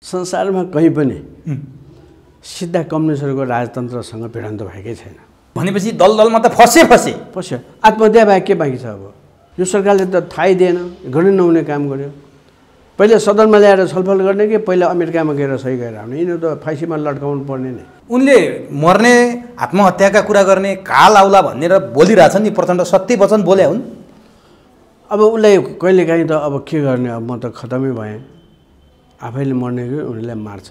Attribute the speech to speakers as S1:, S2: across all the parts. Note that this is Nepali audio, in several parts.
S1: संसारमा कहीँ पनि सिधा कम्युनिस्टहरूको राजतन्त्रसँग भिडन्त भएकै छैन।
S2: भनेपछि दलदलमा त फस्यो।
S1: आत्महत्या बाहेक के बाँकी छ? अब यो सरकारले त थाहै दिएन, गर्नै नहुने काम गर्यो। पहिले सदनमा ल्याएर छलफल गर्ने कि पहिला अमेरिकामा गएर सही गरेर आउने? यिनीहरू त फाँसीमा लट्काउनु पर्ने नै।
S2: उनले मर्ने आत्महत्याका कुरा गर्ने काल आउला भनेर बोलिरहेछन् नि, प्रचण्ड सत्य वचन बोले हुन्।
S1: अब उसलाई कहिलेकाहीँ त अब के गर्ने, अब म त खतमै भएँ, आफैले मर्ने कि उनीलाई मार्छ।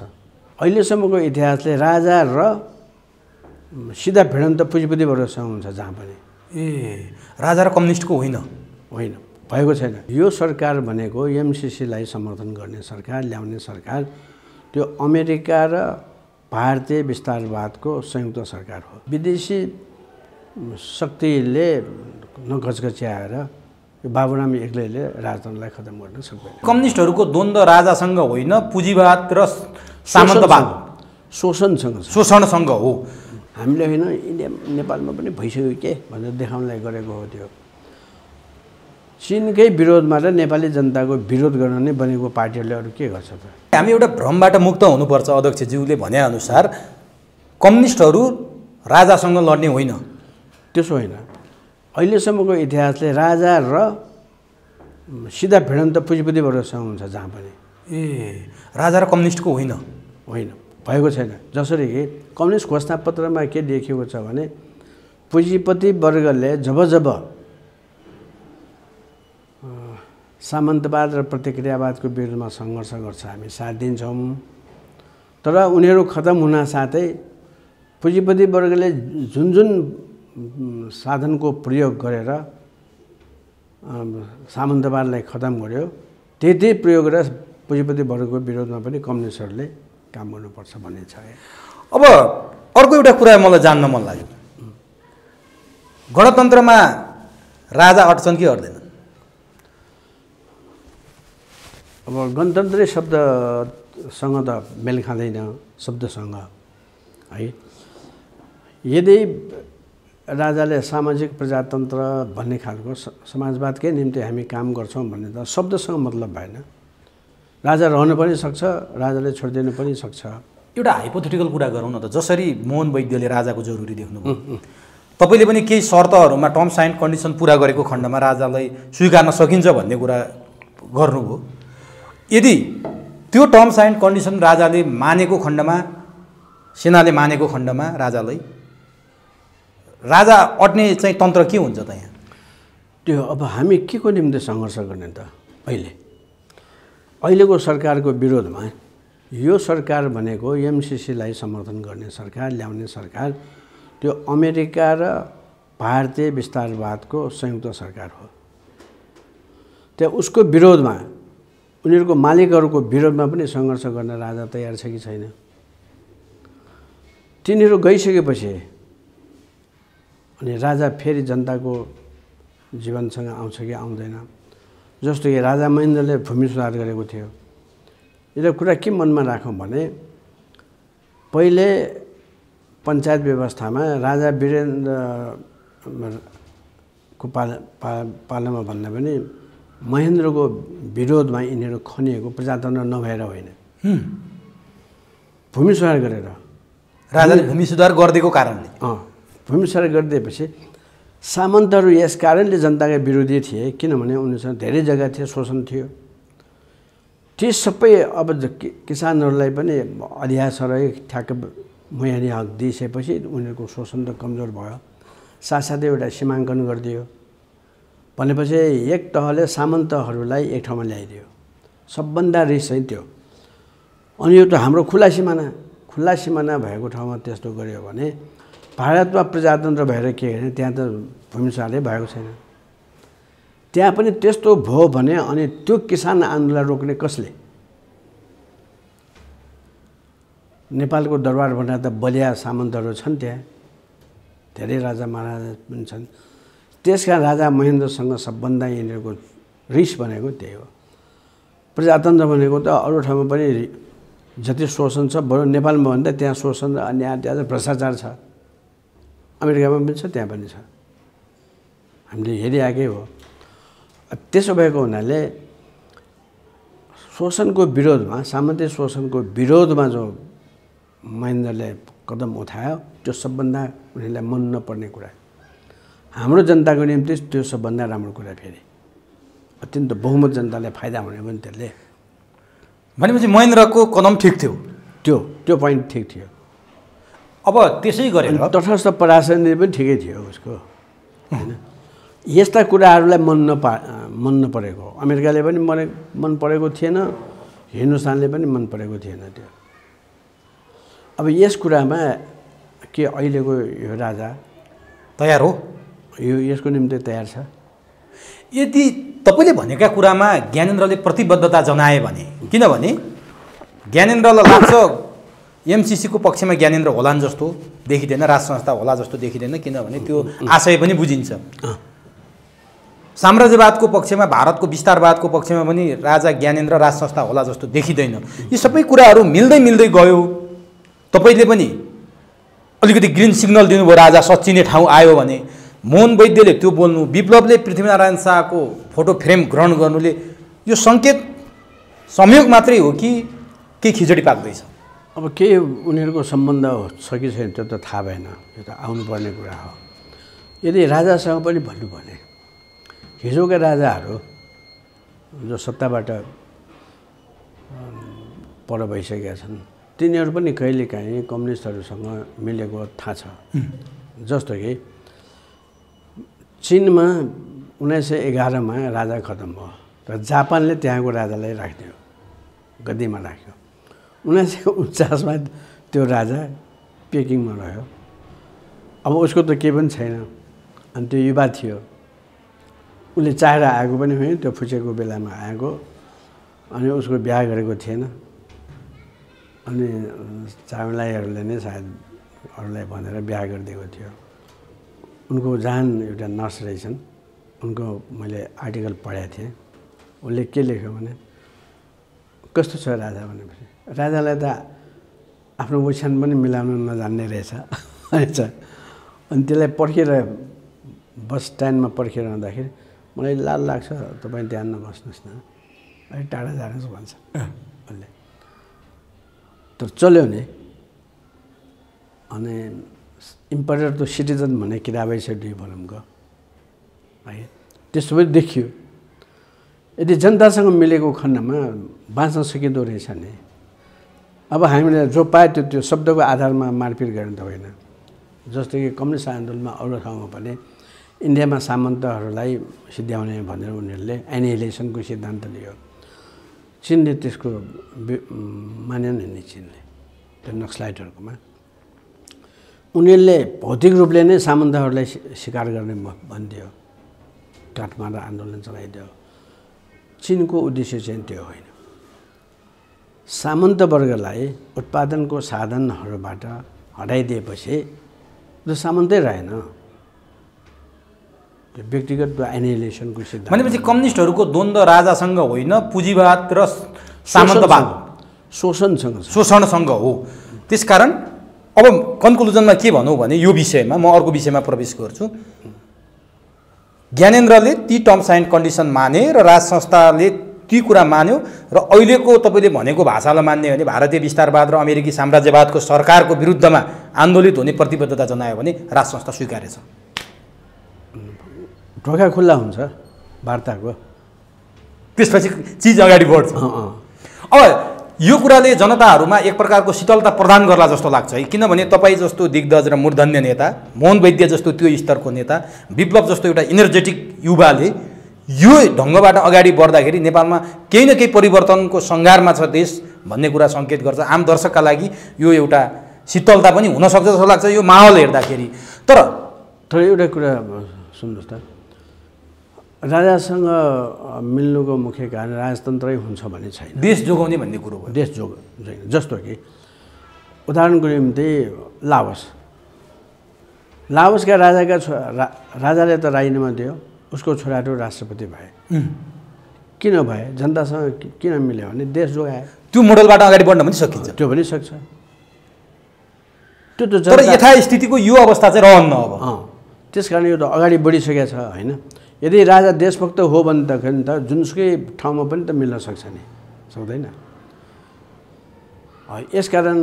S1: अहिलेसम्मको इतिहासले राजा र सिधा भिडन्त पुँजीपतिहरूसँग हुन्छ जहाँ पनि।
S2: राजा र कम्युनिस्टको होइन
S1: भएको छैन। यो सरकार भनेको एमसिसीलाई समर्थन गर्ने सरकार, ल्याउने सरकार, त्यो अमेरिका र भारतीय विस्तारवादको संयुक्त सरकार हो। विदेशी शक्तिले नघचघच्याएर बाबुराम एक्लैले राजतन्त्रलाई खतम गर्न सक्दैन।
S2: कम्युनिस्टहरूको द्वन्द्व राजासँग होइन, पुँजीवाद र सामन्तवाद, शोषणसँग हो।
S1: हामीले होइन, इन्डिया नेपालमा पनि भइसक्यो के भनेर देखाउनलाई गरेको हो। त्यो चीनकै विरोधमा र नेपाली जनताको विरोध गर्न नै बनेको पार्टीहरूले अरू के गर्छ त?
S2: हामी एउटा भ्रमबाट मुक्त हुनुपर्छ। अध्यक्षज्यूले भनेअनुसार कम्युनिस्टहरू राजासँग लड्ने होइन।
S1: त्यसो होइन। अहिलेसम्मको इतिहासले राजा र सिधा भिडन्त पुँजीपतिहरूसँग हुन्छ जहाँ पनि।
S2: राजा र कम्युनिस्टको होइन
S1: भएको छैन। जसरी कि कम्युनिस्ट घोषणापत्रमा के लेखिएको छ भने पुँजीपति वर्गले जब सामन्तवाद र प्रतिक्रियावादको विरुद्धमा सङ्घर्ष गर्छ, हामी साथ दिन्छौँ। तर उनीहरू खतम हुन साथै पुँजीपति वर्गले जुन साधनको प्रयोग गरेर सामन्तवादलाई खतम गर्यो, त्यही प्रयोग गरेर पुँजीपति वर्गको विरोधमा पनि कम्युनिस्टहरूले काम गर्नुपर्छ भन्ने छ।
S2: अब अर्को एउटा कुरा मलाई जान्न मन लाग्यो, गणतन्त्रमा राजा अट्छन् कि अट्दैनन्?
S1: अब गणतन्त्रै शब्दसँग त मेल खाँदैन, शब्दसँग है। यदि राजाले सामाजिक प्रजातन्त्र भन्ने खालको समाजवादकै निम्ति हामी काम गर्छौँ भन्ने त शब्दसँग मतलब भएन। राजा रहन पनि सक्छ, राजाले छोडिदिनु पनि सक्छ।
S2: एउटा हाइपोथेटिकल कुरा गरौँ न त। जसरी मोहन वैद्यले राजाको जरुरी देख्नुभयो, तपाईँले पनि केही शर्तहरूमा टर्म्स एन्ड कन्डिसन पुरा गरेको खण्डमा राजालाई स्वीकार्न सकिन्छ भन्ने कुरा गर्नुभयो। यदि त्यो टर्म्स एन्ड कन्डिसन राजाले मानेको खण्डमा, सेनाले मानेको खण्डमा राजा अट्ने चाहिँ तन्त्र के हुन्छ त यहाँ?
S1: त्यो अब हामी के को निम्ति सङ्घर्ष गर्ने त? अहिलेको सरकारको विरोधमा, यो सरकार भनेको एमसिसीलाई समर्थन गर्ने सरकार, ल्याउने सरकार, त्यो अमेरिका र भारतीय विस्तारवादको संयुक्त सरकार हो। त्यहाँ उसको विरोधमा, उनीहरूको मालिकहरूको विरोधमा पनि सङ्घर्ष गर्न राजा तयार छ कि छैन? तिनीहरू गइसकेपछि अनि राजा फेरि जनताको जीवनसँग आउँछ कि आउँदैन? जस्तो कि राजा महेन्द्रले भूमि सुधार गरेको थियो। यो कुरा के मनमा राखौँ भने पहिले पञ्चायत व्यवस्थामा राजा वीरेन्द्रको पालामा भन्दा पनि महेन्द्रको विरोधमा यिनीहरू खनिएको प्रजातन्त्र नभएर होइन, भूमि सुधार गरेर।
S2: राजाले भूमि सुधार गरिदिएको कारणले
S1: भूमि सुधार गरिदिएपछि सामन्तहरू यस कारणले जनताका विरोधी थिए किनभने उनीसँग धेरै जग्गा थियो, शोषण थियो। ती सबै अब किसानहरूलाई पनि अधिया सरै ठ्याक्क मुयानी हक दिइसकेपछि उनीहरूको शोषण त कमजोर भयो। साथसाथै एउटा सीमाङ्कन गरिदियो भनेपछि एक तहले सामन्तहरूलाई एक ठाउँमा ल्याइदियो। सबभन्दा रिस चाहिँ त्यो। अनि यो त हाम्रो खुला सिमाना भएको ठाउँमा त्यस्तो गर्यो भने भारतमा प्रजातन्त्र भएर के गर्ने? त्यहाँ त भूमि सुधारै भएको छैन। त्यहाँ पनि त्यस्तो भयो भने अनि त्यो किसान आन्दोलन रोक्ने कसले? नेपालको दरबार भन्दा त बलिया सामन्तहरू छन्, त्यहाँ धेरै राजा महाराजा पनि छन्। त्यसकारण राजा महेन्द्रसँग सबभन्दा यिनीहरूको रिस भनेको त्यही हो। प्रजातन्त्र भनेको त अरू ठाउँमा पनि जति शोषण छ, बरु नेपालमा भन्दा त्यहाँ शोषण र अन्याय त्यहाँ भ्रष्टाचार छ। अमेरिकामा पनि छ, त्यहाँ पनि छ, हामीले हेरिआएकै हो। त्यसो भएको हुनाले शोषणको विरोधमा सामन्तीय शोषणको विरोधमा जो महेन्द्रले कदम उठायो त्यो सबभन्दा उनीहरूलाई मन नपर्ने कुरा। हाम्रो जनताको निम्ति त्यो सबभन्दा राम्रो कुरा। फेरि अत्यन्त बहुमत जनतालाई फाइदा हुने पनि त्यसले।
S2: भनेपछि महेन्द्रको कदम ठिक थियो।
S1: त्यो पोइन्ट ठिक थियो।
S2: अब त्यसै गरेर
S1: तटस्थ पराशरले पनि ठिकै थियो उसको, होइन? यस्ता कुराहरूलाई मन नपरेको अमेरिकाले पनि मन परेको थिएन, हिन्दुस्तानले पनि मन परेको थिएन त्यो। अब यस कुरामा के अहिलेको यो राजा
S2: तयार हो?
S1: यसको निम्ति तयार छ।
S2: यदि तपाईँले भनेका कुरामा ज्ञानेन्द्रले प्रतिबद्धता जनाए भने, किनभने ज्ञानेन्द्रलाई लाग्छ एमसिसीको पक्षमा ज्ञानेन्द्र होलान् जस्तो देखिँदैन, राज संस्था होला जस्तो देखिँदैन, किनभने त्यो आशय पनि बुझिन्छ। साम्राज्यवादको पक्षमा, भारतको विस्तारवादको पक्षमा पनि राजा ज्ञानेन्द्र राज संस्था होला जस्तो देखिँदैन। यी सबै कुराहरू मिल्दै गयो। तपाईँले पनि अलिकति ग्रिन सिग्नल दिनुभयो राजा सच्चिने ठाउँ आयो भने। मोहन वैद्यले त्यो बोल्नु, विप्लवले पृथ्वीनारायण शाहको फोटो फ्रेम ग्रहण गर्नुले यो सङ्केत संयोग मात्रै हो कि केही खिचडी पाक्दैछ?
S1: अब के उनीहरूको सम्बन्ध छ कि छैन त्यो त थाहा भएन। यो त आउनुपर्ने कुरा हो। यदि राजासँग पनि भन्नु भने हिजोका राजाहरू जो सत्ताबाट पर भइसकेका छन् तिनीहरू पनि कहिलेकाहीँ कम्युनिस्टहरूसँग मिलेको थाहा छ। जस्तो कि चिनमा 1911मा राजा खतम भयो र जापानले त्यहाँको राजालाई राखिदियो, गद्दीमा राख्यो। 1949मा त्यो राजा पेकिङमा रह्यो। अब उसको त केही पनि छैन। अनि त्यो युवा थियो, उसले चाहेर आएको पनि होइन, त्यो फुचेको बेलामा आएको। अनि उसको बिहा गरेको थिएन। अनि चामलाईहरूले नै सायद अरूलाई भनेर बिहा गरिदिएको थियो। उनको जहान एउटा नर्स रहेछन्, उनको मैले आर्टिकल पढेको थिएँ। उसले के लेख्यो भने कस्तो छ राजा भनेपछि राजालाई त आफ्नो ओछ्यान पनि मिलाउन नजान्ने रहेछ रहेछ। अनि त्यसलाई पर्खेर बस स्ट्यान्डमा पर्खेर आउँदाखेरि मलाई लाज लाग्छ, तपाईँ ध्यान नबस्नुहोस् न, अलिक टाढा जानुहोस् भन्छ उसले। तर चल्यो नि। अनि इम्परेटर टु सिटिजन भन्ने किताबै छ डी भोल्युमको, है? त्यस्तो पनि देखियो। यदि जनतासँग मिलेको खण्डमा बाँच्न सकिँदो रहेछ नि। अब हामीले जो पायो त्यो शब्दको आधारमा मारपिट गर्ने त होइन। जस्तो कि कम्युनिस्ट आन्दोलनमा अरू ठाउँमा पनि इन्डियामा सामन्तहरूलाई सिद्ध्याउने भनेर उनीहरूले एनिहिलेसनको सिद्धान्त लियो। चिनले त्यसको मानेन नि। चिनले त्यो नक्सलाइटहरूकोमा उनीहरूले भौतिक रूपले नै सामन्तहरूलाई शिकार गर्ने भनिदियो, काठमाडौँ आन्दोलन चलाइदियो। चिनको उद्देश्य चाहिँ त्यो होइन। सामन्त वर्गलाई उत्पादनको साधनहरूबाट हटाइदिएपछि त्यो सामन्तै रहेन, त्यो व्यक्तिगत एनिहिलेसनको सिद्धान्त।
S2: भनेपछि कम्युनिस्टहरूको द्वन्द्व राजासँग होइन, पुँजीवाद र सामन्तवाद शोषणसँग हो। त्यसकारण अब कन्क्लुजनमा के भनौँ भने यो विषयमा म अर्को विषयमा प्रवेश गर्छु। ज्ञानेन्द्रले ती टर्म्स एन्ड कन्डिसन माने र राज संस्थाले ती कुरा मान्यो र अहिलेको तपाईँले भनेको भाषालाई मान्ने भने भारतीय विस्तारवाद र अमेरिकी साम्राज्यवादको सरकारको विरुद्धमा आन्दोलित हुने प्रतिबद्धता जनायो भने राज संस्था स्वीकारेछ।
S1: ढोका खुल्ला हुन्छ वार्ताको,
S2: त्यसपछि चिज अगाडि बढ्छ। अब यो कुराले जनताहरूमा एक प्रकारको शीतलता प्रदान गर्ला जस्तो लाग्छ है। किनभने तपाईँ जस्तो दिग्गज र मूर्धन्य नेता, मोहन वैद्य जस्तो त्यो स्तरको नेता, विप्लव जस्तो एउटा इनर्जेटिक युवाले यो ढङ्गबाट अगाडि बढ्दाखेरि नेपालमा केही न केही परिवर्तनको सङ्घारमा छ देश भन्ने कुरा सङ्केत गर्छ। आम दर्शकका लागि यो एउटा शीतलता पनि हुनसक्छ जस्तो लाग्छ यो माहौल हेर्दाखेरि। तर
S1: एउटा कुरा सुन्नुहोस् त, राजासँग मिल्नुको मुख्य कारण राजतन्त्रै हुन्छ भन्ने छैन,
S2: देश जोगाउने भन्ने कुरो हो।
S1: देश जोगाउने जस्तो कि उदाहरणको निम्ति लाओसका राजाका राजाले त राजीनामा दियो, उसको छोराहरू राष्ट्रपति भए। किन भए? जनतासँग किन मिल्यो भने देश जोगाए।
S2: त्यो मोडलबाट अगाडि बढ्न पनि सकिन्छ,
S1: त्यो पनि सक्छ। त्यो त
S2: तर यथास्थितिको यो अवस्था चाहिँ रहन्न अब।
S1: त्यस कारण यो त अगाडि बढिसकेको छ, होइन? यदि राजा देशभक्त हो भने त जुनसुकै ठाउँमा पनि त मिल्न सक्छ नि, सक्दैन। यसकारण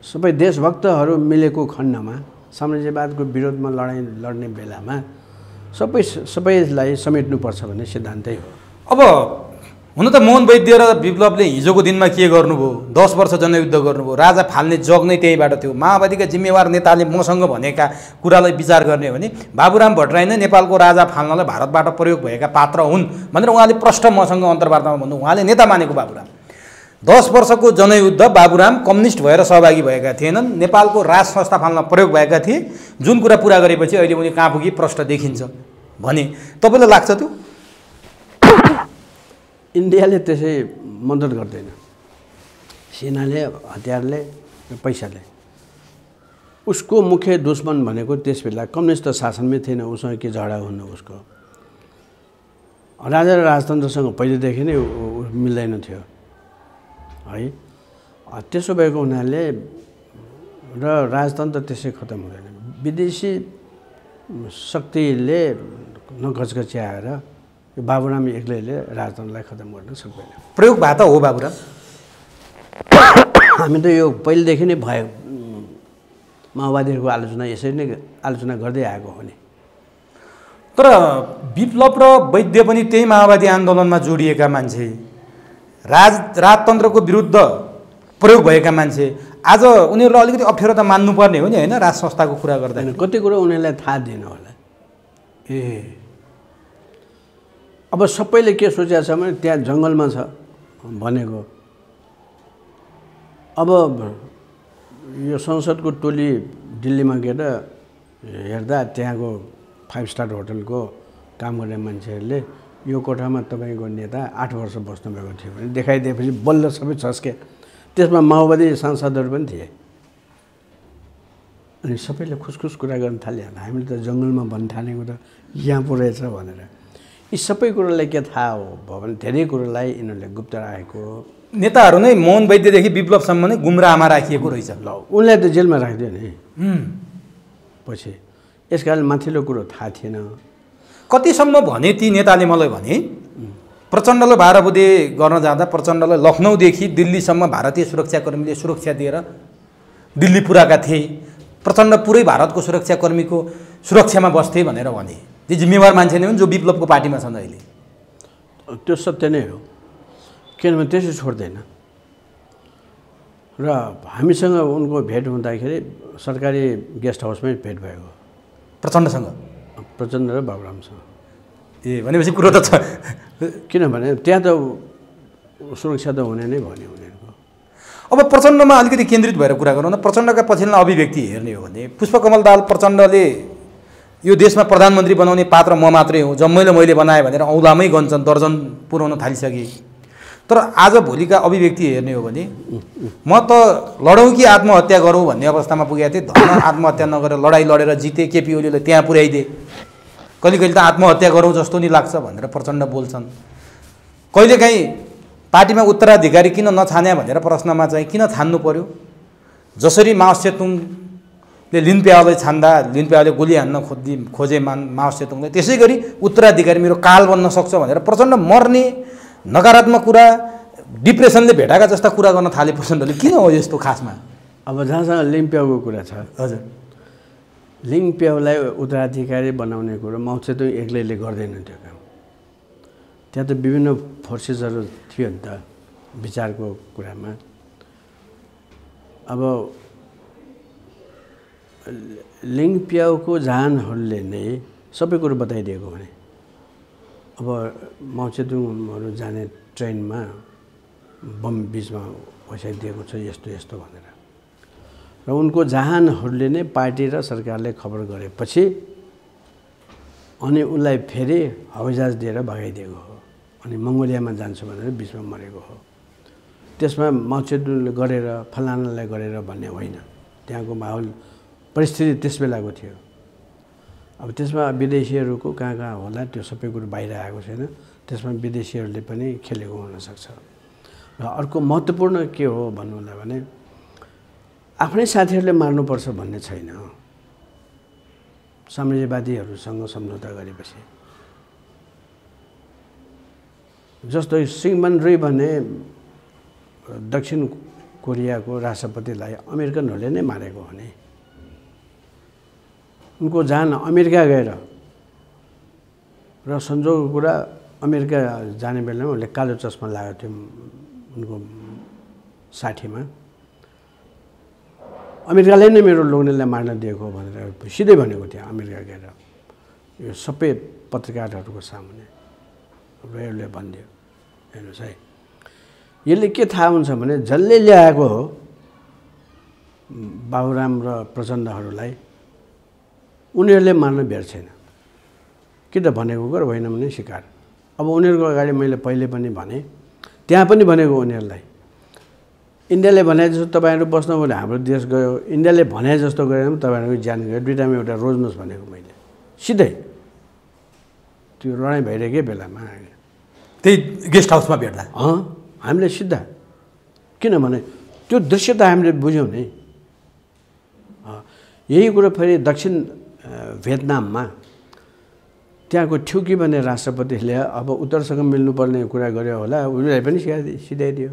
S1: सबै देशभक्तहरू मिलेको खण्डमा साम्राज्यवादको विरोधमा लडाइँ लड्ने बेलामा सबैलाई समेट्नुपर्छ भन्ने सिद्धान्तै हो।
S2: अब हुन त मोहन वैद्य र विप्लवले हिजोको दिनमा के गर्नुभयो, 10 वर्ष जनयुद्ध गर्नुभयो, राजा फाल्ने जग नै त्यहीबाट थियो। माओवादीका जिम्मेवार नेताले मसँग भनेका कुरालाई विचार गर्ने हो भने बाबुराम भट्टराई नै नेपालको राजा फाल्नलाई भारतबाट प्रयोग भएका पात्र हुन् भनेर उहाँले प्रष्ट मसँग अन्तर्वार्तामा भन्नु। उहाँले नेता मानेको बाबुराम। 10 वर्षको जनयुद्ध बाबुराम कम्युनिस्ट भएर सहभागी भएका थिएनन्, नेपालको राज संस्था फाल्न प्रयोग भएका थिए। जुन कुरा पुरा गरेपछि अहिले उनी कहाँ पुगी प्रष्ट देखिन्छ भने तपाईँलाई लाग्छ त्यो?
S1: इन्डियाले त्यसै मद्दत गर्दैन, सेनाले, हतियारले, पैसाले। उसको मुख्य दुश्मन भनेको त्यस बेला कम्युनिस्ट शासनमै थिएन, उसँग के झगडा हुन्न। उसको राजा र राजतन्त्रसँग पहिलेदेखि नै मिल्दैन थियो है। त्यसो भएको हुनाले र राजतन्त्र त्यसै खत्तम हुँदैन। विदेशी शक्तिले नगचगच्याएर यो बाबुराम एक्लैले राजतन्त्रलाई खत्तम गर्न सक्दैन।
S2: प्रयोग भए त हो बाबुराम।
S1: हामी त यो पहिलेदेखि नै भयो, माओवादीहरूको आलोचना यसरी नै आलोचना गर्दै आएको हो नि।
S2: तर विप्लव र वैद्य पनि त्यही माओवादी आन्दोलनमा जोडिएका मान्छे, राजतन्त्रको विरुद्ध प्रयोग भएका मान्छे। आज उनीहरूलाई अलिकति अप्ठ्यारो त मान्नुपर्ने हो नि होइन, राज संस्थाको कुरा गर्दा।
S1: कति कुरो उनीहरूलाई थाहा दिएन होला। अब सबैले के सोचेको छ भने त्यहाँ जङ्गलमा छ भनेको। अब यो संसदको टोली दिल्लीमा गएर हेर्दा त्यहाँको 5 स्टार होटलको काम गर्ने मान्छेहरूले यो कोठामा तपाईँको नेता 8 वर्ष बस्नुभएको थियो भने देखाइदिएपछि बल्ल सबै छस्के। त्यसमा माओवादी सांसदहरू पनि थिए। अनि सबैले खुसखुस कुरा गर्न थालिहाल्नु, हामीले त जङ्गलमा भन्न थालेको त यहाँ पो रहेछ भनेर। यी सबै कुरोलाई के थाहा हो भयो भने धेरै कुरोलाई यिनीहरूले गुप्त राखेको।
S2: नेताहरू नै मोहन वैद्यदेखि विप्लवसम्म नै गुमराहमा राखिएको रहेछ।
S1: ल उनलाई त जेलमा राखिदियो नि पछि। यसकारण माथिल्लो कुरो थाहा थिएन।
S2: कतिसम्म भने ती नेताले मलाई भने प्रचण्डलाई 12 बुधे गर्न जाँदा प्रचण्डलाई लखनऊदेखि दिल्लीसम्म भारतीय सुरक्षाकर्मीले सुरक्षा दिएर दिल्ली पुर्याएका थिए। प्रचण्ड पुरै भारतको सुरक्षाकर्मीको सुरक्षामा बस्थे भनेर भने। ती जिम्मेवार मान्छे नै हुन् जो विप्लवको पार्टीमा छन् अहिले।
S1: त्यो सत्य नै हो, किनभने त्यसै छोड्दैन। र हामीसँग उनको भेट हुँदाखेरि सरकारी गेस्ट हाउसमै भेट भएको
S2: प्रचण्डसँग,
S1: प्रचण्ड र बाबुरामसँग।
S2: भनेपछि कुरो त छ।
S1: किनभने त्यहाँ त सुरक्षा त हुने नै भन्यो उनीहरूको।
S2: अब प्रचण्डमा अलिकति केन्द्रित भएर कुरा गरौँ न। प्रचण्डका पछिल्ला अभिव्यक्ति हेर्ने हो भने पुष्पकमल दाहाल प्रचण्डले यो देशमा प्रधानमन्त्री बनाउने पात्र म मात्रै हो, जम्मैले मैले बनाएँ भनेर औँलामै गन्छन्, दर्जन पुर्याउन थालिसके। तर आज भोलिका अभिव्यक्ति हेर्ने हो भने म त लडौँ कि आत्महत्या गरौँ भन्ने अवस्थामा पुगेको थिएँ। धन आत्महत्या नगरेर लडाइँ लडेर जिते, केपी ओलीले त्यहाँ पुर्याइदिए। कहिले कहिले त आत्महत्या गरौँ जस्तो नि लाग्छ भनेर प्रचण्ड बोल्छन्। कहिलेकाहीँ पार्टीमा उत्तराधिकारी किन नछान्या भनेर प्रश्नमा चाहिँ किन छान्नु पर्यो? जसरी माओ सेतुङले लिनप्याओलाई छान्दा लिनप्याओले गोली हान्न खोजे माओ सेतुङले, त्यसै गरी उत्तराधिकारी मेरो काल बन्न सक्छ भनेर प्रचण्ड मर्ने नकारात्मक कुरा, डिप्रेसनले भेटाएका जस्ता कुरा गर्न थाले प्रचण्डले। किन हो यस्तो खासमा?
S1: अब जहाँसँग लिङप्याओको कुरा छ,
S2: हजुर,
S1: लिङप्याओलाई उत्तराधिकारी बनाउने कुरो माओ सेतुङ एक्लैले गर्दैन त्यो काम। त्यहाँ त विभिन्न फोर्सेसहरू थियो नि त विचारको कुरामा। अब लिङप्याओको जहानहरूले नै सबै कुरो बताइदिएको भने अब माओ सेतुङहरू जाने ट्रेनमा बम बिचमा बसाइदिएको छ यस्तो यस्तो भनेर। र उनको जहानहरूले नै पार्टी र सरकारले खबर गरेपछि अनि उसलाई फेरि हवाईजहाज दिएर भगाइदिएको हो। अनि मङ्गोलियामा जान्छु भनेर बिचमा मरेको हो। त्यसमा माओ सेतुङले गरेर फलानालाई गरेर भन्ने होइन, त्यहाँको माहौल परिस्थिति त्यस बेलाको थियो। अब त्यसमा विदेशीहरूको कहाँ कहाँ होला त्यो सबै कुरो बाहिर आएको छैन। त्यसमा विदेशीहरूले पनि खेलेको हुनसक्छ। र अर्को महत्त्वपूर्ण के हो भन्नुलाई भने आफ्नै साथीहरूले मार्नुपर्छ भन्ने छैन। साम्राज्यवादीहरूसँग सम्झौता गरेपछि जस्तो सिङमन रुई भने दक्षिण कोरियाको राष्ट्रपतिलाई अमेरिकनहरूले नै मारेको हो नि। उनको जान अमेरिका गएर र संजोगको कुरा अमेरिका जाने बेलामा उसले कालो चस्मा लगाएको थियो उनको 60मा। अमेरिकाले नै मेरो लोग्नेलाई मार्न दिएको भनेर सिधै भनेको थियो अमेरिका गएर। यो सबै पत्रकारहरूको सामुन्ने उसले भनिदियो। हेर्नुहोस् है, यसले के थाहा हुन्छ भने जसले ल्याएको हो बाबुराम र प्रचण्डहरूलाई उनीहरूले मार्न भेट्छैन कि त भनेको गर होइन भने सिकार। अब उनीहरूको अगाडि मैले पहिले पनि भने, त्यहाँ पनि भनेको उनीहरूलाई इन्डियाले भने जस्तो तपाईँहरू बस्नु भने हाम्रो देश गयो, इन्डियाले भने जस्तो गरेर पनि तपाईँहरूको ज्यान गयो, दुईटामा एउटा रोज्नुहोस् भनेको मैले सिधै। त्यो लडाइँ भइरहेकै बेलामा
S2: त्यही गेस्ट हाउसमा भेट्दा
S1: हामीले सिधा, किनभने त्यो दृश्य त हामीले बुझ्यौँ नि। यही कुरो फेरि दक्षिण भियतनाममा त्यहाँको ठ्युकी भन्ने राष्ट्रपतिले अब उत्तरसँग मिल्नुपर्ने कुरा गर्यो होला, उसलाई पनि सिधाइदियो।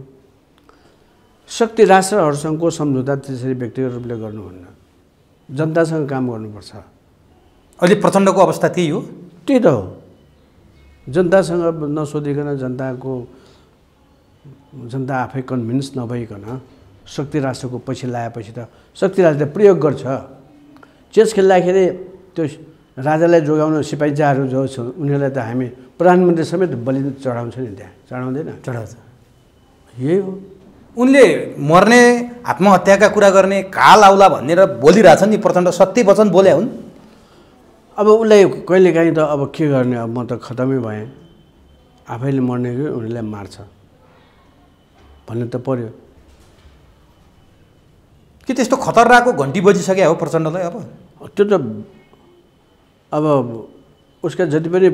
S1: शक्ति राष्ट्रहरूसँगको सम्झौता त्यसरी व्यक्तिगत रूपले गर्नुहुन्न, जनतासँग काम गर्नुपर्छ।
S2: अहिले प्रचण्डको अवस्था त्यही हो।
S1: त्यही त हो, जनतासँग नसोधिकन जनता आफै कन्भिन्स नभइकन शक्ति राष्ट्रको पछि लगाएपछि त शक्ति राष्ट्रले प्रयोग गर्छ। चेस खेल्दाखेरि त्यो राजालाई जोगाउन सिपाहीचाहरू जो छ उनीहरूलाई त हामी प्रधानमन्त्री समेत बलि चढाउँछ नि, त्यहाँ चढाउँदैन?
S2: चढाउँछ।
S1: यही हो।
S2: उनले मर्ने आत्महत्याका कुरा गर्ने काल आउला भनेर बोलिरहेछन् नि प्रचण्ड, सत्य वचन बोले हुन्।
S1: अब उसलाई कहिलेकाहीँ त अब के गर्ने, अब म त खतमै भएँ, आफैले मर्ने कि उनीहरूलाई मार्छ भन्नु त पर्यो।
S2: कि त्यस्तो खतरनाकको घन्टी बजिसक्यो हो प्रचण्डलाई? अब
S1: त्यो त अब उसका जति पनि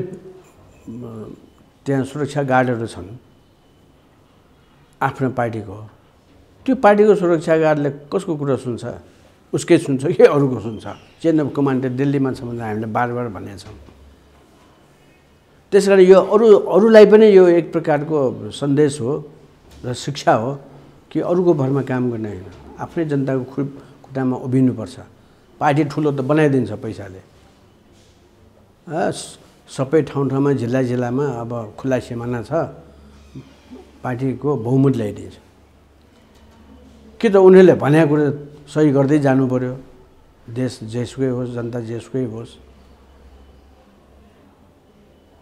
S1: त्यहाँ सुरक्षा गार्डहरू छन् आफ्नो पार्टीको, त्यो पार्टीको सुरक्षा गार्डले कसको कुरा सुन्छ? उसकै सुन्छ कि अरूको सुन्छ? चेन अफ कमान्ड दिल्लीमा छ भनेर हामीले बार बार भनेका छौँ। त्यस कारण यो अरूलाई पनि यो एक प्रकारको सन्देश हो र शिक्षा हो कि अरूको भरमा काम गर्ने होइन, आफ्नै जनताको खुट्टामा उभिनुपर्छ। पार्टी ठुलो त बनाइदिन्छ पैसाले, सबै ठाउँमा जिल्लामा अब खुला सिमाना छ, पार्टीको बहुमत ल्याइदिन्छ कि त उनीहरूले भनेको कुरा सही गर्दै जानु पर्यो। देश जेसुकै होस्, जनता जेसुकै होस्,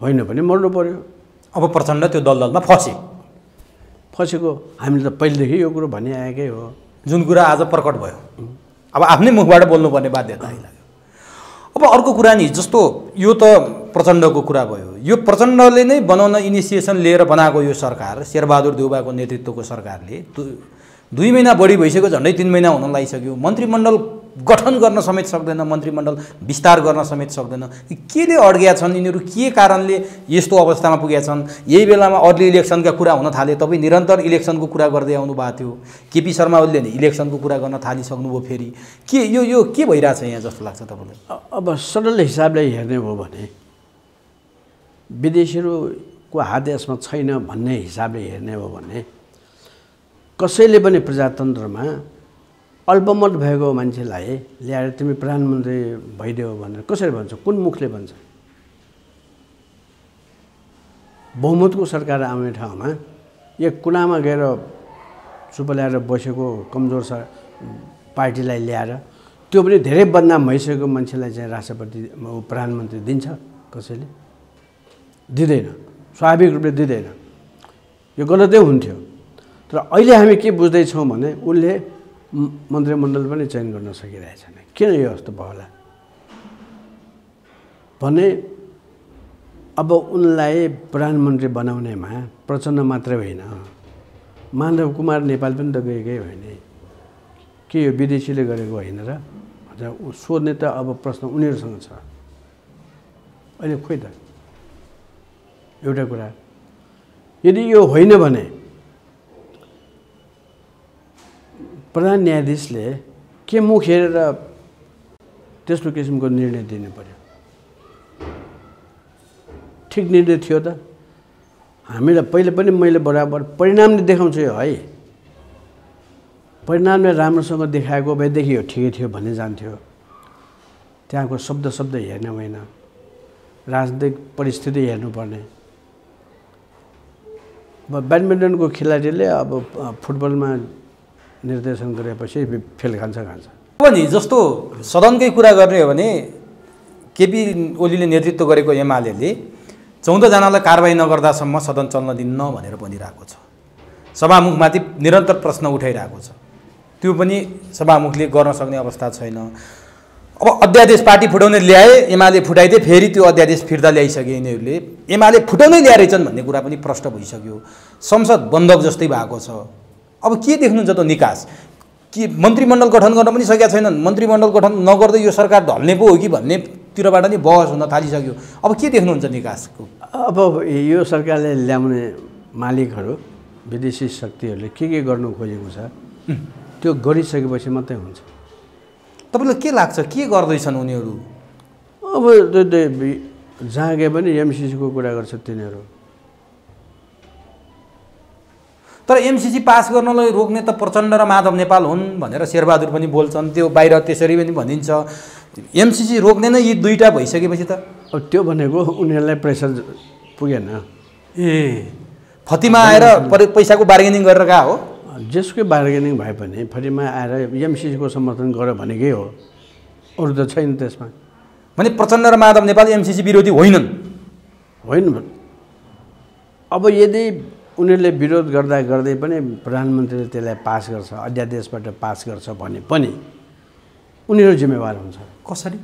S1: होइन भने मर्नु पर्यो।
S2: अब प्रचण्ड त्यो दलदलमा
S1: फसेको हामीले त पहिलेदेखि यो कुरो भनिआएकै हो,
S2: जुन कुरा आज प्रकट भयो। अब आफ्नै मुखबाट बोल्नुपर्ने बाध्यता आइलाग्यो। अब अर्को कुरा नि, जस्तो यो त प्रचण्डको कुरा भयो, यो प्रचण्डले नै बनाउन इनिसिएसन लिएर बनाएको यो सरकार, शेरबहादुर देउवाको नेतृत्वको सरकारले 2 महिना बढी भइसक्यो, झन्डै 3 महिना हुन लागिसक्यो, मन्त्रीमण्डल गठन गर्न समेत सक्दैन, मन्त्रीमण्डल विस्तार गर्न समेत सक्दैन। केले अड्किया छन् यिनीहरू? के कारणले यस्तो अवस्थामा पुगेका छन्? यही बेलामा अर्ली इलेक्सनका कुरा हुन थाले, तपाईँ निरन्तर इलेक्सनको कुरा गर्दै आउनु भएको थियो, केपी शर्मा ओलीले नि इलेक्सनको कुरा गर्न थालिसक्नुभयो। फेरि के यो के भइरहेछ यहाँ जस्तो लाग्छ तपाईँलाई?
S1: अब सरल हिसाबले हेर्ने हो भने विदेशीहरूको हात यसमा छैन भन्ने हिसाबले हेर्ने हो भने कसैले पनि प्रजातन्त्रमा अल्पमत भएको मान्छेलाई ल्याएर तिमी प्रधानमन्त्री भइदेऊ भनेर कसरी भन्छ? कुन मुखले भन्छ? बहुमतको सरकार आउने ठाउँमा एक कुनामा गएर चुप ल्याएर बसेको कमजोर पार्टीलाई ल्याएर, त्यो पनि धेरै बदनाम भइसकेको मान्छेलाई चाहिँ राष्ट्रपति प्रधानमन्त्री दिन्छ? कसैले दिँदैन, स्वाभाविक रूपले दिँदैन। यो गलतै हुन्थ्यो। तर अहिले हामी के बुझ्दैछौँ भने उनले मन्त्रीमण्डल पनि चयन गर्न सकिरहेछन्। किन यो यस्तो भयो होला भने अब उनलाई प्रधानमन्त्री बनाउनेमा प्रचण्ड मात्रै होइन, माधव कुमार नेपाल पनि त गएकै होइन। के यो विदेशीले गरेको होइन र? सोध्ने त अब प्रश्न उनीहरूसँग छ। अहिले खोइ त एउटा कुरा, यदि यो होइन भने प्रधान न्यायाधीशले के मुख हेरेर त्यस्तो किसिमको निर्णय दिनु पर्यो? ठिक निर्णय थियो त? हामीलाई पहिले पनि मैले बराबर परिणामले देखाउँछु है, परिणामले राम्रोसँग देखाएको भएदेखि यो ठिकै थियो भन्ने जान्थ्यो। त्यहाँको शब्द हेर्ने होइन, राजनीतिक परिस्थिति हेर्नुपर्ने। अब ब्याडमिन्टनको खेलाडीले अब फुटबलमा निर्देशन गरेपछि फेल खान्छ।
S2: अब नि जस्तो सदनकै कुरा गर्ने हो भने केपी ओलीले नेतृत्व गरेको एमाले 14 जनालाई कारबाही नगर्दासम्म सदन चल्न दिन्न भनेर भनिरहेको छ। सभामुखमाथि निरन्तर प्रश्न उठाइरहेको छ। त्यो पनि सभामुखले गर्न सक्ने अवस्था छैन। अब अध्यादेश पार्टी फुटाउने ल्याए, एमाले फुटाइदिए, फेरि त्यो अध्यादेश फिर्ता ल्याइसके यिनीहरूले। एमाले फुटाउनै ल्याए रहेछन् भन्ने कुरा पनि प्रष्ट भइसक्यो। संसद बन्धक जस्तै भएको छ। अब के देख्नुहुन्छ त निकास? कि मन्त्रीमण्डल गठन गर्न पनि सकेका छैनन्। मन्त्रीमण्डल गठन नगर्दै यो सरकार ढल्ने पो हो कि भन्नेतिरबाट नि बहस हुन थालिसक्यो। अब के देख्नुहुन्छ निकासको?
S1: अब यो सरकारले ल्याउने मालिकहरू विदेशी शक्तिहरूले के गर्नु खोजेको छ त्यो गरिसकेपछि मात्रै हुन्छ।
S2: तपाईँलाई के लाग्छ के गर्दैछन् उनीहरू?
S1: अब जहाँ गए पनि एमसिसीको कुरा गर्छ तिनीहरू।
S2: तर एमसिसी पास गर्नलाई रोक्ने त प्रचण्ड र माधव नेपाल हुन् भनेर शेरबहादुर पनि बोल्छन्। त्यो बाहिर त्यसरी पनि भनिन्छ। एमसिसी रोक्ने नै यी दुईटा भइसकेपछि त
S1: अब त्यो भनेको उनीहरूलाई प्रेसर पुगेन।
S2: फतिमा आएर पैसाको बार्गेनिङ गरेर गएको हो।
S1: जसकै बार्गेनिङ भए पनि फतिमा आएर एमसिसीको समर्थन गर भनेकै हो, अरू त छैन त्यसमा।
S2: भने प्रचण्ड र माधव नेपाल एमसिसी विरोधी होइनन्?
S1: होइन। अब यदि उनीहरूले विरोध गर्दै पनि प्रधानमन्त्रीले त्यसलाई पास गर्छ, अध्यादेशबाट पास गर्छ भने पनि उनीहरू जिम्मेवार हुन्छ।
S2: कसरी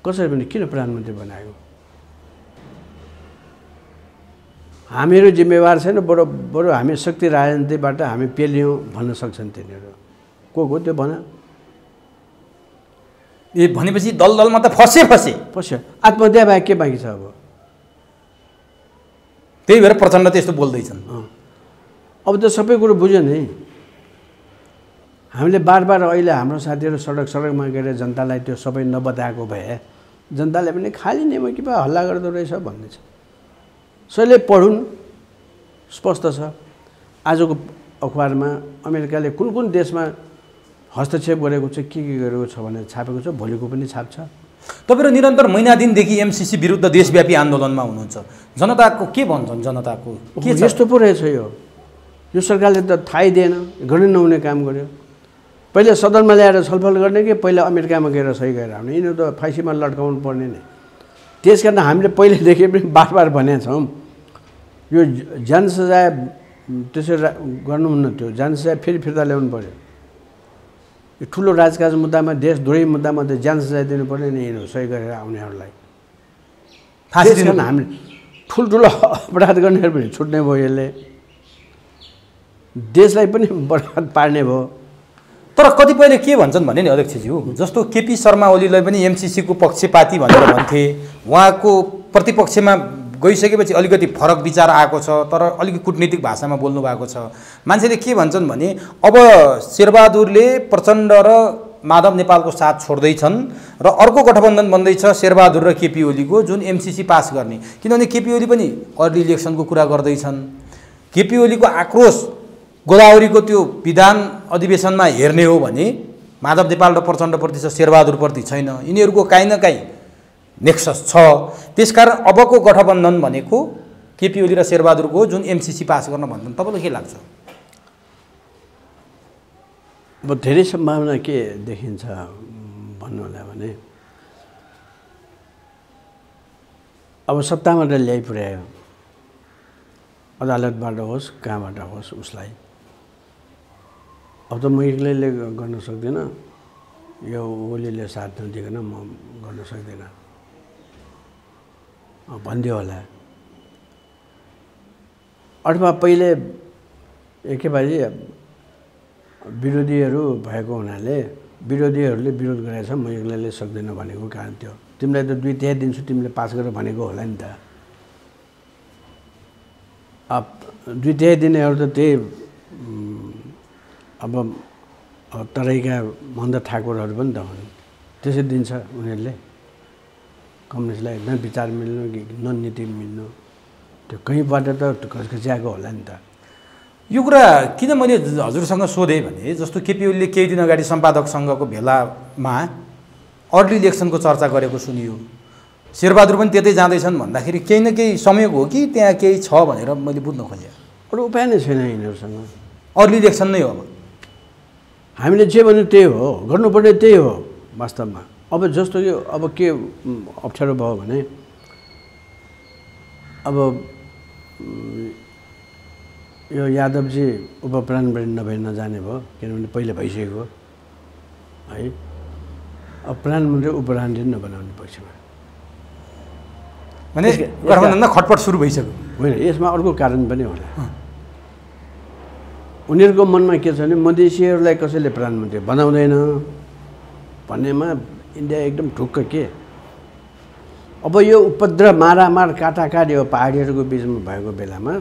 S1: पनि किन प्रधानमन्त्री बनाएको? हामीहरू जिम्मेवार छैन। बरु हामी शक्ति राजनीतिबाट हामी पेल्यौँ भन्न सक्छन् तिनीहरू। को त्यो भन।
S2: भनेपछि दलमा त फस्यो।
S1: आत्महत्या बाहेक के बाँकी छ? अब
S2: त्यही भएर प्रचण्ड त्यस्तो बोल्दैछन्।
S1: अब त सबै कुरो बुझ्यो नि। हामीले बार अहिले हाम्रो साथीहरू सडकमा गएर जनतालाई त्यो सबै नबताएको भए जनताले पनि खाली नेमो कि पो हल्ला गर्दो रहेछ भन्दैछ। सबैले पढुन्, स्पष्ट छ। आजको अखबारमा अमेरिकाले कुन देशमा हस्तक्षेप गरेको छ, के गरेको छ भनेर छापेको छ। भोलिको पनि छाप्छ।
S2: तपाईँहरू निरन्तर महिना दिनदेखि एमसिसी विरुद्ध देशव्यापी आन्दोलनमा हुनुहुन्छ। जनताको के भन्छन्? जनताको के
S1: यस्तो पो रहेछ यो सरकारले त थाहै दिएन, गर्नै नहुने काम गर्यो। पहिले सदनमा ल्याएर छलफल गर्ने कि पहिला अमेरिकामा गएर सही गरेर आउने? यिनीहरू त फाँसीमा लट्काउनु पर्ने नै। त्यस कारण हामीले पहिलेदेखि पनि बार भनेका छौँ यो जान सजाय त्यसरी गर्नुहुन्न। त्यो जान सजाय फेरि फिर्ता ल्याउनु पऱ्यो। यो ठुलो राजकाज मुद्दामा, देशद्रोही मुद्दामा त जान सजाय दिनु पर्ने नि यिनीहरू सही गरेर आउनेहरूलाई। फाँसी दिनु हामीले ठुल्ठुलो अपराध गर्नेहरू पनि छुट्ने भयो। यसले देशलाई पनि बर्बाद पार्ने भयो।
S2: तर कतिपयले के भन्छन् भने नि अध्यक्षज्यू, जस्तो केपी शर्मा ओलीलाई पनि एमसिसीको पक्षपाती भनेर भन्थे। उहाँको प्रतिपक्षमा गइसकेपछि अलिकति फरक विचार आएको छ, तर अलिकति कूटनीतिक भाषामा बोल्नु भएको छ। मान्छेले के भन्छन् भने अब शेरबहादुरले प्रचण्ड र माधव नेपालको साथ छोड्दैछन् र अर्को गठबन्धन बन्दैछ शेरबहादुर र केपी ओलीको, जुन एमसिसी पास गर्ने। किनभने केपी ओली पनि अर्ली इलेक्सनको कुरा गर्दैछन्। केपी ओलीको आक्रोश गोदावरीको त्यो विधान अधिवेशनमा हेर्ने हो भने माधव नेपाल र प्रचण्डप्रति छ, शेरबहादुरप्रति छैन। यिनीहरूको काहीँ न काहीँ नेक्सस छ। त्यसकारण अबको गठबन्धन भनेको केपी ओली र शेरबहादुरको जुन एमसिसी पास गर्न भन्छन्। तपाईँलाई के लाग्छ?
S1: अब धेरै सम्भावना के देखिन्छ भन्नुलाई भने अब सत्तामा ल्याइ पुर्यायो, अदालतबाट होस् कहाँबाट होस् उसलाई। अब त म एक्लैले गर्न सक्दिनँ, यो ओलीले साथ नदिकन म गर्न सक्दिनँ भनिदियो होला। अथवा पहिले एकेबारी विरोधीहरू भएको हुनाले विरोधीहरूले विरोध गरेछ, म एक्लैले सक्दिनँ भनेको कारण थियो। तिमीलाई त 2/3 दिन्छु, तिमीले पास गर भनेको होला नि त। अब 2/3 दिनेहरू त त्यही अब तराईका मन्द ठाकुरहरू पनि त हुन्। त्यसै दिन्छ उनीहरूले कम्युनिस्टलाई, न विचार मिल्नु न नीति मिल्नु। त्यो कहीँबाट त घचघच्याएको होला नि त।
S2: यो कुरा किन मैले हजुरसँग सोधेँ भने जस्तो केपी ओलीले केही दिन अगाडि सम्पादकसँगको भेलामा अर्ली इलेक्सनको चर्चा गरेको सुनियो, शेरबहादुर पनि त्यतै जाँदैछन् भन्दाखेरि केही न केही संयोग हो कि त्यहाँ केही छ भनेर मैले बुझ्न खोजेँ।
S1: अरू उपाय नै छैन यिनीहरूसँग,
S2: अर्ली इलेक्सन नै हो। अब
S1: हामीले जे भन्यो त्यही हो, गर्नुपर्ने त्यही हो वास्तवमा। अब जस्तो कि अब के अप्ठ्यारो भयो भने अब यो यादवजी उपप्रधानमन्त्री नभए नजाने भयो, किनभने पहिले भइसकेको है। अब प्रधानमन्त्री उपप्रधानमन्त्री नबनाउने पक्षमा
S2: भने गठबन्धनमा खटपट सुरु भइसक्यो।
S1: होइन, यसमा अर्को कारण पनि होला। उनीहरूको मनमा के छ भने मधेसीहरूलाई कसैले प्रधानमन्त्री बनाउँदैन भन्नेमा इन्डिया एकदम ढुक्क के। अब यो उपद्रव मारामार काटाकाटी हो पहाडीहरूको बिचमा भएको बेलामा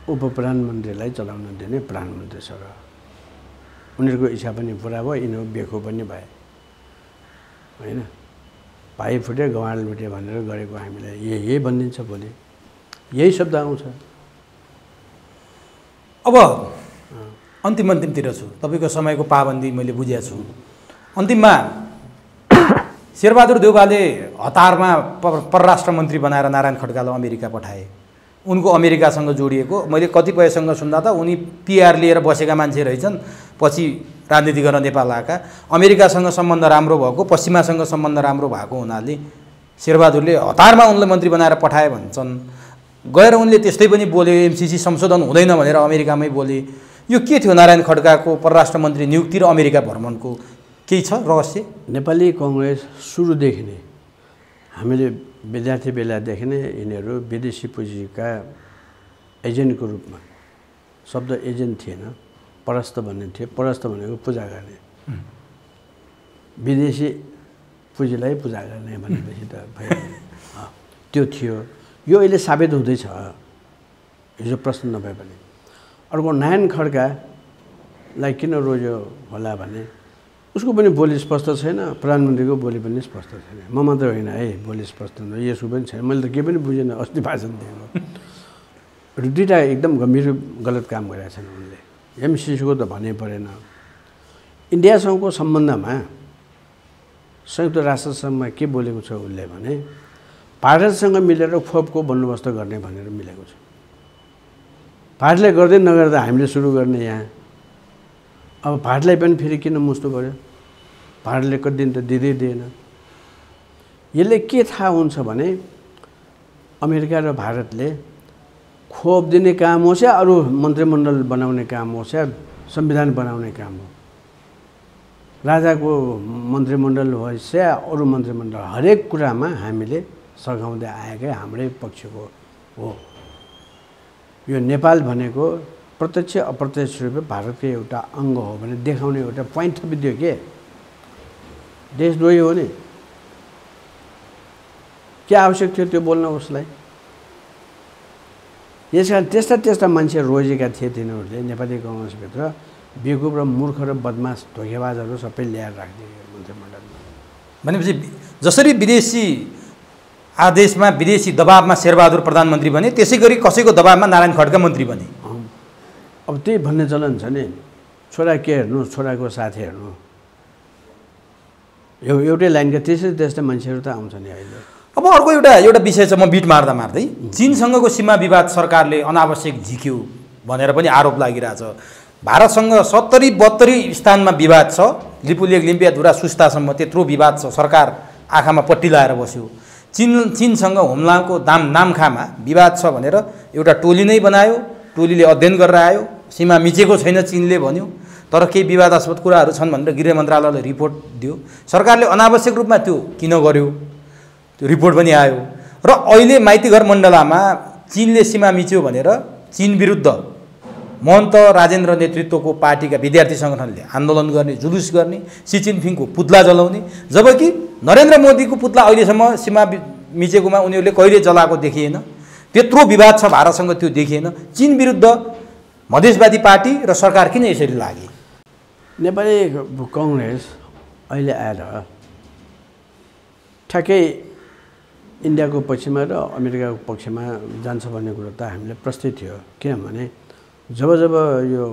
S1: उपप्रधानमन्त्रीलाई चलाउन दिने प्रधानमन्त्री छ र उनीहरूको इच्छा पनि पुरा भयो, यिनीहरू बेखो पनि भए होइन। भाइ फुटे गवाड लुटे भनेर गरेको हामीलाई यही भनिदिन्छ भोलि, यही शब्द आउँछ।
S2: अब अन्तिमतिर छु, तपाईँको समयको पाबन्दी मैले बुझेको छु। अन्तिममा शेरबहादुर देउवाले हतारमा परराष्ट्र मन्त्री बनाएर नारायण खड्कालाई अमेरिका पठाए। उनको अमेरिकासँग जोडिएको मैले कतिपयसँग सुन्दा त उनी पिआर लिएर बसेका मान्छे रहेछन्, पछि राजनीति गर्न नेपाल आएका। अमेरिकासँग सम्बन्ध राम्रो भएको, पश्चिमासँग सम्बन्ध राम्रो भएको हुनाले शेरबहादुरले हतारमा उनलाई मन्त्री बनाएर पठाए भन्छन्। गएर उनले त्यस्तै पनि बोले, एमसिसी संशोधन हुँदैन भनेर अमेरिकामै बोले। यो के थियो नारायण खड्काको परराष्ट्र मन्त्री नियुक्ति र अमेरिका भ्रमणको केही छ रहस्य?
S1: नेपाली कङ्ग्रेस सुरुदेखि नै हामीले विद्यार्थी बेलादेखि नै यिनीहरू विदेशी पुँजीका एजेन्टको रूपमा, शब्द एजेन्ट थिएन, परस्त भन्ने थियो। परस्त भनेको पूजा गर्ने, विदेशी पुँजीलाई पूजा गर्ने भनेपछि त त्यो थियो। यो अहिले साबित हुँदैछ, हिजो प्रश्न नभए पनि। अर्को नारायण खड्कालाई किन रोज्यो होला भने उसको पनि बोली स्पष्ट छैन, प्रधानमन्त्रीको बोली पनि स्पष्ट छैन। म मात्र होइन है, बोली स्पष्ट न, यसो पनि छैन। मैले त केही पनि बुझेन, अस्ति भाषण दिएको। दुईवटा एकदम गम्भीर गलत काम गरेका छन् उनले। एमसिसीको त भन्नै परेन। इन्डियासँगको सम्बन्धमा संयुक्त राष्ट्रसङ्घमा के बोलेको छ उसले भने भारतसँग मिलेर खोपको बन्दोबस्त गर्ने भनेर मिलेको छ। भारतले गर्दै नगर्दा हामीले सुरु गर्ने यहाँ। अब भारतलाई पनि फेरि किन मुस्तो गर्यो? भारतले कति दिन त दिँदै दिएन। यसले के थाहा हुन्छ भने अमेरिका र भारतले खोप दिने काम होस् या अरू मन्त्रीमण्डल बनाउने काम होस् या संविधान बनाउने काम हो, राजाको मन्त्रीमण्डल होस् या अरू मन्त्रीमण्डल, हरेक कुरामा हामीले सघाउँदै आएकै हाम्रै पक्षको हो। यो नेपाल भनेको प्रत्यक्ष अप्रत्यक्ष रूपले भारतको एउटा अङ्ग हो भने देखाउने एउटा पोइन्ट थपिदियो के। देशद्रोही हो नि, के आवश्यक थियो त्यो बोल्न उसलाई? यसकारण त्यस्ता मान्छे रोजेका थिए तिनीहरूले नेपाली कङ्ग्रेसभित्र। बेकुब र मूर्ख र बदमास धोकेबाजहरू सबै ल्याएर राखिदियो मन्त्रीमण्डलमा।
S2: भनेपछि जसरी विदेशी आदेशमा विदेशी दबावमा शेरबहादुर प्रधानमन्त्री बने, त्यसै गरी कसैको दबावमा नारायण खड्का मन्त्री बने।
S1: अब त्यही भन्ने चलन छ नि, छोरा के हेर्नु, छोराको साथ हेर्नु। एउटै लाइनका त्यस्तै मान्छेहरू त आउँछ नि अहिले।
S2: अब अर्को एउटा विषय छ, म बिट मार्दै चीनसँगको सीमा विवाद सरकारले अनावश्यक झिक्यो भनेर पनि आरोप लागिरहेछ। भारतसँग 70-72 स्थानमा विवाद छ, लिपुलेक लिम्पियाधुरा सुस्तासम्म त्यत्रो विवाद छ। सरकार आँखामा पट्टी लाएर बस्यो। चीनसँग हुम्लाको नामखामा विवाद छ भनेर एउटा टोली नै बनायो, टोलीले अध्ययन गरेर आयो। सीमा मिचेको छैन चीनले भन्यो, तर केही विवादास्पद कुराहरू छन् भनेर गृह मन्त्रालयले रिपोर्ट दियो। सरकारले अनावश्यक रूपमा त्यो किन गर्यो, त्यो रिपोर्ट पनि आयो। र अहिले माइतीघर मण्डलामा चीनले सीमा मिच्यो भनेर चीन विरुद्ध महन्त राजेन्द्र नेतृत्वको पार्टीका विद्यार्थी सङ्गठनले आन्दोलन गर्ने, जुलुस गर्ने, सी जिनपिङको पुतला जलाउने, जबकि नरेन्द्र मोदीको पुतला अहिलेसम्म सीमा मिचेकोमा उनीहरूले कहिले जलाएको देखिएन। त्यत्रो विवाद छ भारतसँग, त्यो देखिएन। चीन विरुद्ध मधेसवादी पार्टी र सरकार किन यसरी लागे?
S1: नेपाली कङ्ग्रेस अहिले आएर ठ्याक्कै इन्डियाको पक्षमा र अमेरिकाको पक्षमा जान्छ भन्ने कुरो त हामीलाई प्रस्तुत थियो। किनभने जब जब यो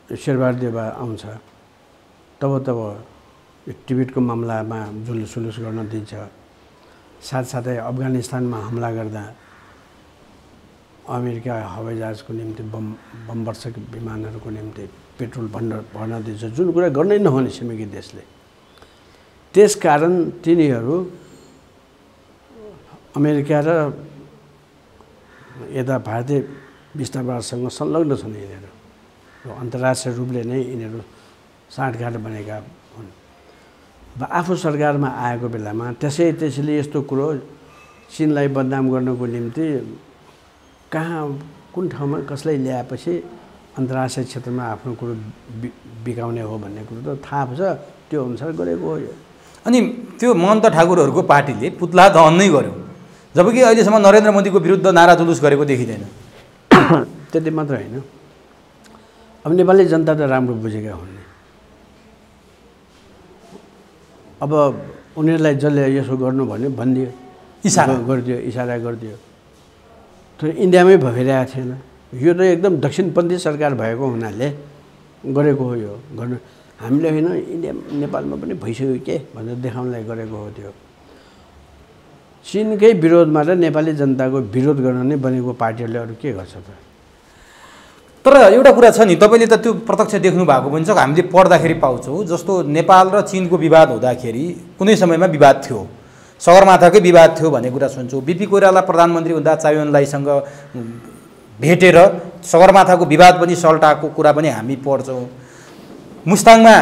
S1: शेरबहादुर आउँछ तब टिबेटको मामलामा जुलुस गर्न दिन्छ, साथसाथै अफगानिस्तानमा हमला गर्दा अमेरिका हवाईजहाजको निम्ति बमवर्षक विमानहरूको निम्ति पेट्रोल भर्न दिन्छ, जुन कुरा गर्नै नहुने छिमेकी देशले। त्यसकारण तिनीहरू अमेरिका र यता भारतीय विस्तारवादसँग संलग्न छन्। यिनीहरू अन्तर्राष्ट्रिय रूपले नै यिनीहरू साँठगाँठ बनेका हुन्। आफू सरकारमा आएको बेलामा त्यसैले यस्तो कुरो चीनलाई बदनाम गर्नको निम्ति कहाँ कुन ठाउँमा कसलाई ल्याएपछि अन्तर्राष्ट्रिय क्षेत्रमा आफ्नो कुरो बिकाउने हो भन्ने कुरो त थाहा छ, त्यो अनुसार गरेको हो यो।
S2: अनि त्यो महन्त ठाकुरहरूको पार्टीले पुतला दहन नै गर्यो, जबकि अहिलेसम्म नरेन्द्र मोदीको विरुद्ध नारा जुलुस गरेको देखिँदैन।
S1: त्यति मात्र होइन, अब नेपाली जनता त राम्रो बुझेका हुन्। अब उनीहरूलाई जसले यसो गर्नु भन्यो भनिदियो, इसारा गरिदियो। तर इन्डियामै भइरहेको थिएन। यो त एकदम दक्षिणपन्थी सरकार भएको हुनाले गरेको हो। यो गर्नु हामीले होइन, इन्डिया नेपालमा पनि भइसक्यो के भनेर देखाउनलाई गरेको हो। त्यो चीनकै विरोधमा र नेपाली जनताको विरोध गर्न नै बनेको पार्टीहरूले अरू के गर्छ त?
S2: तर एउटा कुरा छ नि, तपाईँले त त्यो प्रत्यक्ष देख्नु भएको पनि छ, हामीले पढ्दाखेरि पाउँछौँ। जस्तो नेपाल र चीनको विवाद हुँदाखेरि कुनै समयमा विवाद थियो, सगरमाथाकै विवाद थियो भन्ने कुरा सुन्छौँ। बिपी कोइराला प्रधानमन्त्री हुँदा चाइवानलाईसँग भेटेर सगरमाथाको विवाद पनि सल्टाएको कुरा पनि हामी पढ्छौँ। मुस्ताङमा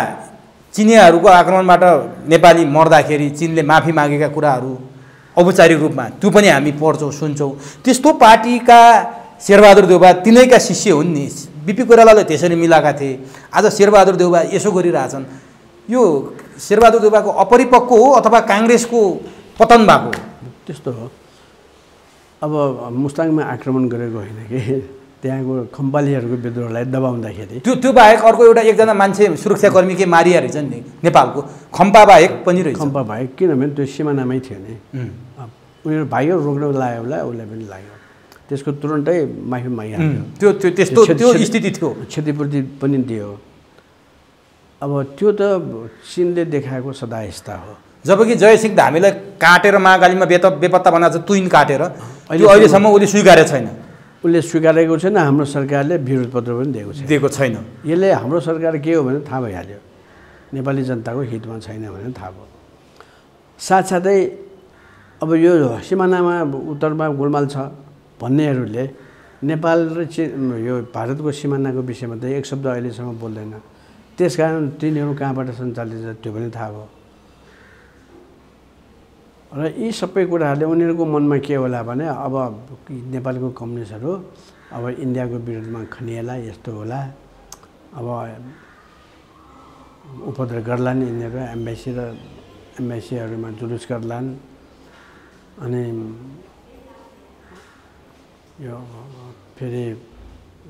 S2: चिनियाहरूको आक्रमणबाट नेपाली मर्दाखेरि चीनले माफी मागेका कुराहरू औपचारिक रूपमा त्यो पनि हामी पढ्छौँ, सुन्छौँ। त्यस्तो पार्टीका शेरबहादुर देउबा तिनैका शिष्य हुन् नि। बिपी कोइरालाले त्यसरी मिलाएका थिए, आज शेरबहादुर देउबा यसो गरिरहेछन्। यो शेरबहादुर देउबाको अपरिपक्व हो अथवा काङ्ग्रेसको पतन भएको?
S1: त्यस्तो हो। अब मुस्ताङमा आक्रमण गरेको होइन कि, त्यहाँको खम्पालीहरूको विद्रोहलाई दबाउँदाखेरि
S2: त्यो बाहेक अर्को एकजना मान्छे सुरक्षाकर्मी के मारिया रहेछन् नि नेपालको, खम्पा बाहेक पनि रहेछ।
S1: खम्पा बाहेक किनभने त्यो सिमानामै थियो नि। उनीहरू भाग्यो रोक्न लाग्यो होला, उसलाई पनि लाग्यो, त्यसको तुरन्तै माफी मागिहाल्यो।
S2: त्यो स्थिति थियो,
S1: क्षतिपूर्ति पनि दियो। अब त्यो त चीनले देखाएको सदायस्ता हो।
S2: जबकि जयसिंह धामीलाई काटेर महाकालीमा बेपत्ता बनाएको छ, तुइन काटेर, अहिलेसम्म उसले स्वीकारेको छैन।
S1: उसले स्वीकारेको छैन, हाम्रो सरकारले विरोध पत्र पनि दिएको
S2: छैन।
S1: यसले हाम्रो सरकार के हो भने थाहा भइहाल्यो, नेपाली जनताको हितमा छैन भने थाहा भयो। साथसाथै अब यो सिमानामा उत्तरमा गोलमाल छ भन्नेहरूले नेपाल र यो भारतको सिमानाको विषयमा त एक शब्द अहिलेसम्म बोल्दैन। त्यसकारण तिनीहरू कहाँबाट सञ्चालित छ त्यो पनि थाहा भयो। र यी सबै कुराहरूले उनीहरूको मनमा के होला भने अब नेपालको कम्युनिस्टहरू अब इन्डियाको विरुद्धमा खनिएला, यस्तो होला, अब उपद्रव गर्लान् यिनीहरू, एम्बेसीहरूमा जुलुस गर्लान्, अनि यो फेरि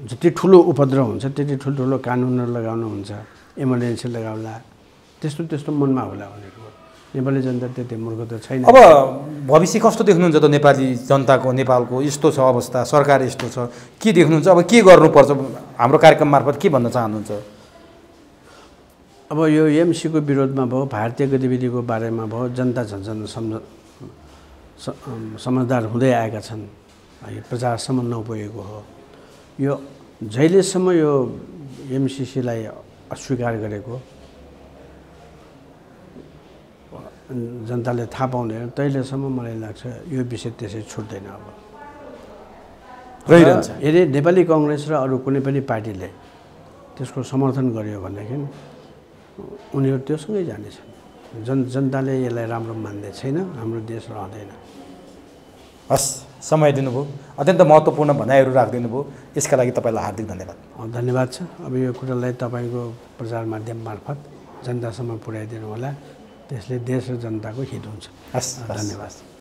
S1: जति ठुलो उपद्रव हुन्छ त्यति ठुल्ठुलो कानुनहरू लगाउनु हुन्छ, इमर्जेन्सी लगाउला, त्यस्तो मनमा होला उनीहरूको। नेपाली जनता त्यति मूर्ख त छैन।
S2: अब भविष्य कस्तो देख्नुहुन्छ त नेपाली जनताको? नेपालको यस्तो छ अवस्था, सरकार यस्तो छ, के देख्नुहुन्छ? अब के गर्नुपर्छ? हाम्रो कार्यक्रम मार्फत के भन्न चाहनुहुन्छ?
S1: अब यो एमसीको विरोधमा भयो, भारतीय गतिविधिको बारेमा भयो, जनता झन् समझदार हुँदै आएका छन्, प्रचारसम्म नपुगेको हो। यो जहिलेसम्म यो एमसीसीलाई अस्वीकार गरेको जनताले थाहा पाउँदैन तहिलेसम्म मलाई लाग्छ यो विषय त्यसै छुट्दैन। अब
S2: रहिरहन्छ।
S1: यदि नेपाली कङ्ग्रेस र अरू कुनै पनि पार्टीले त्यसको समर्थन गर्यो भनेदेखि उनीहरू त्योसँगै जानेछन्। जनताले यसलाई राम्रो मान्दै छैन, हाम्रो देश रहँदैन।
S2: हस्, समय दिनुभयो, अत्यन्त महत्त्वपूर्ण भनाइहरू राखिदिनु भयो, यसका लागि तपाईँलाई हार्दिक धन्यवाद।
S1: धन्यवाद छ। अब यो कुरालाई तपाईँको प्रचार माध्यम मार्फत जनतासम्म पुर्याइदिनु होला, त्यसले देश र जनताको हित हुन्छ।
S2: हस्,
S1: धन्यवाद।